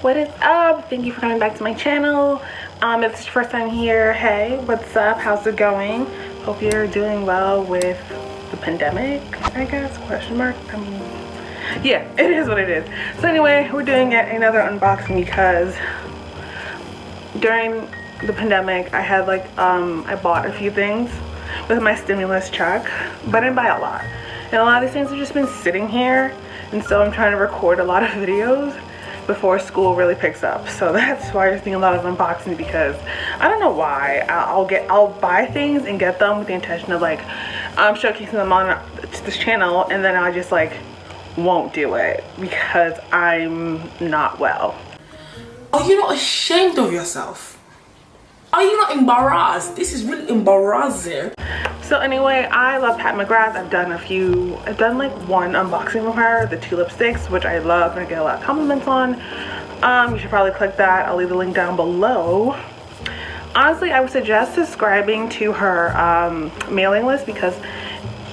What is up? Thank you for coming back to my channel. If it's your first time here, hey, what's up? How's it going? Hope you're doing well with the pandemic, I guess, question mark. I mean, yeah, it is what it is. So anyway, we're doing yet another unboxing because during the pandemic I had I bought a few things with my stimulus check, but I didn't buy a lot, and a lot of these things have just been sitting here, and so I'm trying to record a lot of videos before school really picks up. So that's why you're seeing a lot of unboxing, because I don't know why I'll buy things and get them with the intention of showcasing them on this channel, and then I just won't do it because I'm not well. Are you not ashamed of yourself? Are you not embarrassed? This is really embarrassing. So anyway, I love Pat McGrath. I've done one unboxing of her, the 2 lipsticks, which I love and I get a lot of compliments on. You should probably click that. I'll leave the link down below. Honestly, I would suggest subscribing to her mailing list, because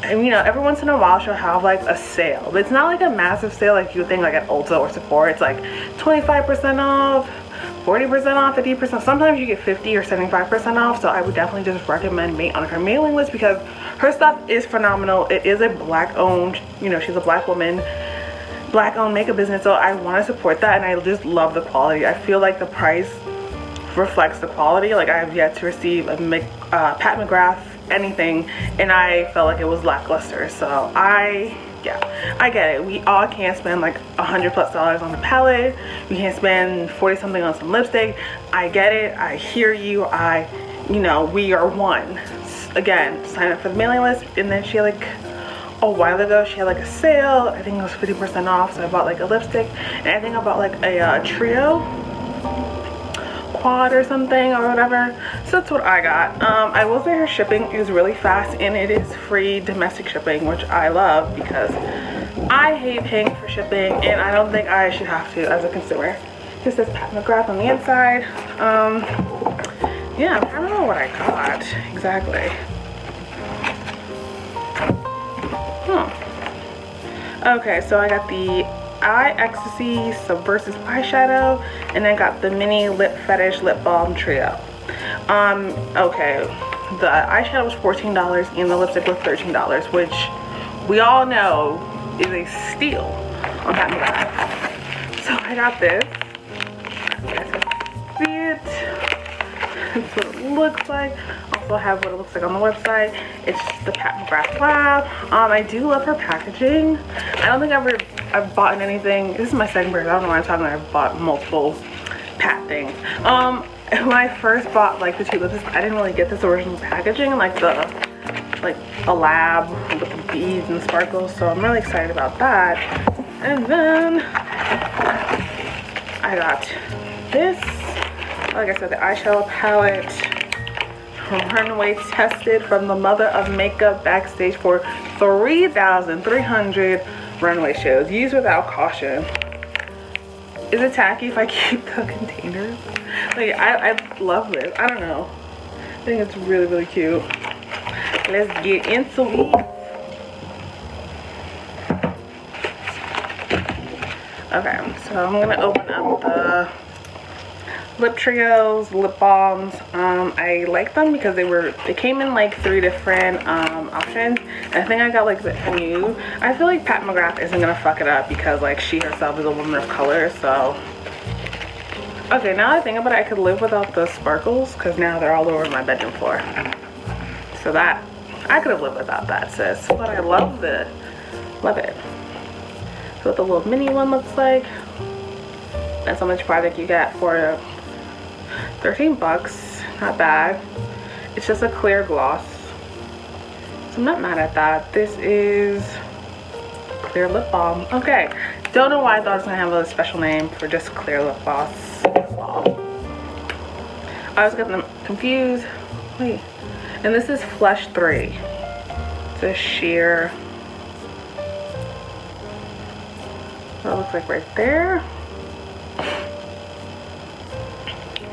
every once in a while she'll have a sale, but it's not a massive sale like you would think at Ulta or Sephora. It's 25% off, 40% off, 50%. Sometimes you get 50 or 75% off. So I would definitely just recommend being on her mailing list because her stuff is phenomenal. It is a black owned, she's a black woman, black owned makeup business, so I want to support that, and I just love the quality. I feel like the price reflects the quality. I have yet to receive a Pat McGrath anything and I felt like it was lackluster. So I get it. We all can't spend $100+ on a palette. We can't spend 40 something on some lipstick. I get it. I hear you. We are one. Again, sign up for the mailing list. And then she had a while ago she had a sale. I think it was 50% off, so I bought a lipstick, and I think I bought a trio quad or something or whatever. So that's what I got. I will say her shipping is really fast, and it is free domestic shipping, which I love because I hate paying for shipping, and I don't think I should have to as a consumer. This says Pat McGrath on the inside. Yeah, I don't know what I got exactly. Okay, so I got the Eye Ecstasy Subversive eyeshadow, and I got the mini Lip Fetish lip balm trio. Okay, the eyeshadow was $14 and the lipstick was $13, which we all know is a steal on Pat McGrath. So I got this. You guys can see it. That's what it looks like. Also have what it looks like on the website. It's just the Pat McGrath lab. I do love her packaging. I don't think I've bought anything. This is my second purchase. I don't know why I'm talking about. I've bought multiple Pat things. When I first bought the 2 lipsticks, I didn't really get this original packaging, the lab with the beads and sparkles. So I'm really excited about that. And then I got this. Like I said, the eyeshadow palette from Runway Tested, from the mother of makeup, backstage for 3,300 runway shows. Used without caution. Is it tacky if I keep the containers? I love this. I don't know. I think it's really, really cute. Let's get into it. Okay, so I'm gonna open up the lip trios, lip balms. I like them because they came in 3 different options, and I think I got the new. I feel like Pat McGrath isn't gonna fuck it up because she herself is a woman of color. So okay, now that I think about it, I could live without the sparkles because now they're all over my bedroom floor. So that I could have lived without that, sis. But I love it. So what the little mini one looks like. That's how much product you get for 13 bucks. Not bad. It's just a clear gloss, so I'm not mad at that. This is clear lip balm. Okay, don't know why I thought it was gonna have a special name for just clear lip gloss. I was getting them confused. Wait, and this is Flush 3. It's a sheer. What it looks like right there.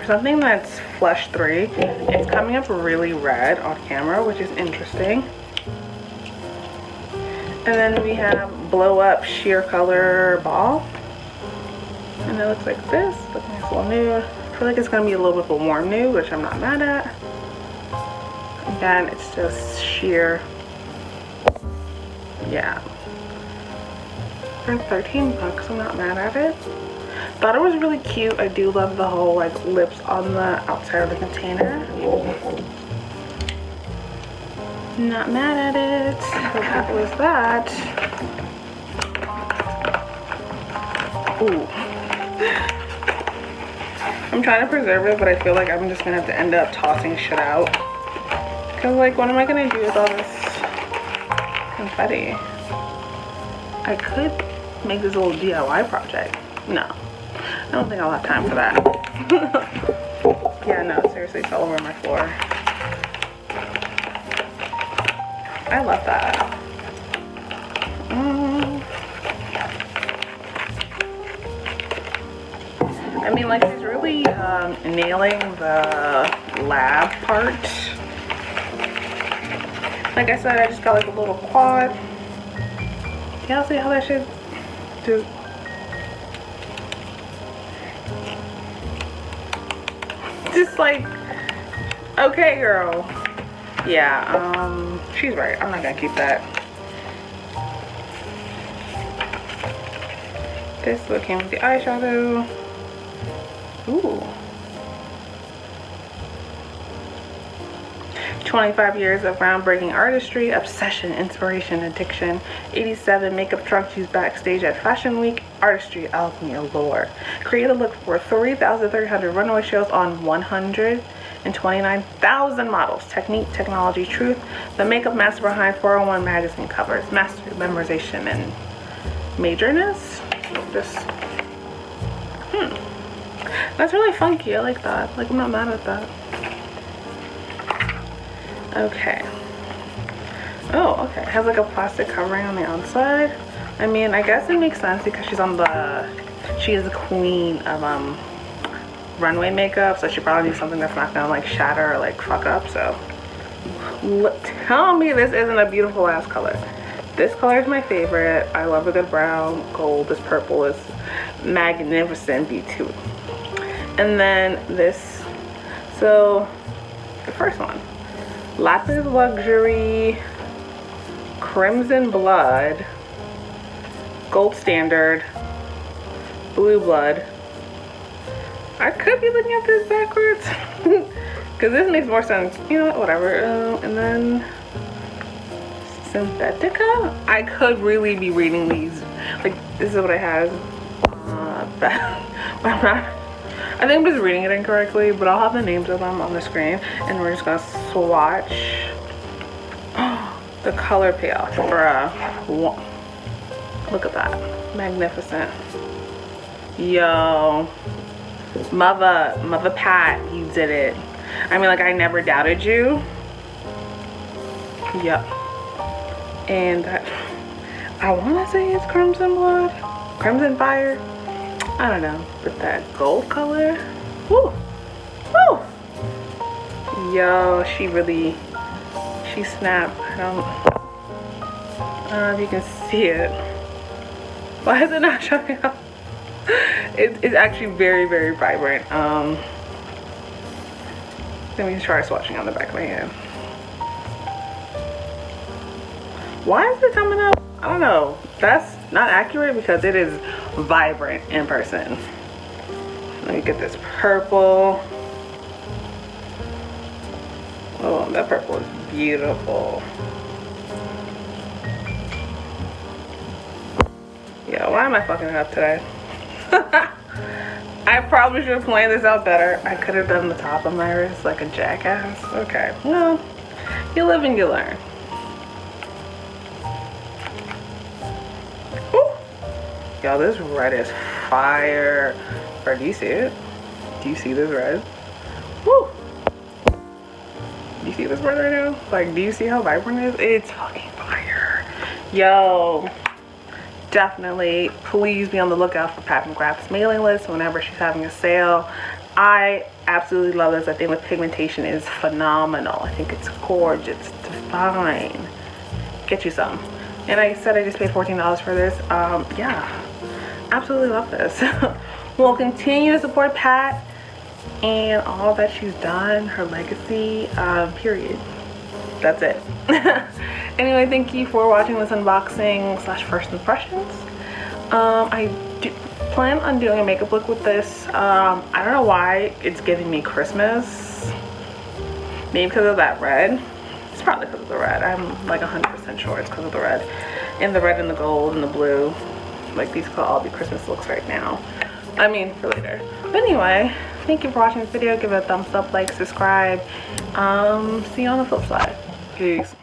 Something that's Flush 3, it's coming up really red on camera, which is interesting. And then we have Blow Up Sheer Color Ball. And And it looks like this, like a nice little nude. I feel like it's gonna be a little bit of a warm nude, which I'm not mad at. Again, it's just sheer, yeah. For 13 bucks, I'm not mad at it. Thought it was really cute. I do love the whole like lips on the outside of the container. Not mad at it. So that was that. Ooh. I'm trying to preserve it, but I feel like I'm just gonna have to end up tossing shit out. Cause like, what am I gonna do with all this confetti? I could make this little DIY project. No, I don't think I'll have time for that. Yeah, no, seriously, it's all over my floor. I love that. I mean, like, she's really nailing the lab part. Like I said, I just got like a little quad. Y'all see how that shit do? Just like, okay, girl. Yeah, she's right. I'm not gonna keep that. This is what came with the eyeshadow. Ooh. 25 years of groundbreaking artistry, obsession, inspiration, addiction. 87 makeup trunks used backstage at Fashion Week. Artistry, alchemy, allure. Create a look for 3,300 runway shows on 129,000 models. Technique, technology, truth. The makeup master behind 401 magazine covers. Mastery, memorization, and majorness. Just, That's really funky. I like that. Like, I'm not mad at that. Okay. Oh, okay. It has like a plastic covering on the outside. I mean, I guess it makes sense because she is the queen of runway makeup, so she probably needs something that's not gonna like shatter or like fuck up. So tell me this isn't a beautiful ass color. This color is my favorite. I love a good brown, gold. This purple is magnificent, B2. And then this, so the first one, Lapis Luxury Crimson Blood, Gold Standard, Blue Blood. I could be looking at this backwards because this makes more sense. You know what, whatever. And then Synthetica. I could really be reading these. Like, this is what I have. But I'm not. I think I'm just reading it incorrectly, but I'll have the names of them on the screen, and we're just gonna swatch the color payoff for look at that, magnificent. Yo, mother Pat, you did it. I mean, like, I never doubted you. Yep. And I want to say it's Crimson Blood, Crimson Fire. I don't know, but that gold color, woo, woo. Yo, she snapped. I don't know if you can see it. Why is it not showing up? It's actually very, very vibrant. Let me try swatching on the back of my hand. Why is it coming up? I don't know. That's not accurate because it is vibrant in person. Let me get this purple. Oh, that purple is beautiful. Yeah, why am I fucking it up today? I probably should have planned this out better. I could have done the top of my wrist like a jackass. Okay, well, you live and you learn. Y'all, this red is fire. Or do you see it? Do you see this red? Woo! Do you see this red right now? Like, do you see how vibrant it is? It's fucking fire. Yo, definitely, please be on the lookout for Pat McGrath's mailing list whenever she's having a sale. I absolutely love this. I think the pigmentation is phenomenal. I think it's gorgeous. It's divine. Get you some. And I said I just paid $14 for this. Yeah, absolutely love this. We'll continue to support Pat and all that she's done, her legacy, period. That's it. Anyway, thank you for watching this unboxing / first impressions. I do plan on doing a makeup look with this. I don't know why it's giving me Christmas. Maybe because of that red. It's probably because of the red. I'm like 100% sure it's because of the red. And the red and the gold and the blue. Like, these could all be Christmas looks right now. I mean, for later. But anyway, thank you for watching this video. Give it a thumbs up, like, subscribe. See you on the flip side. Peace.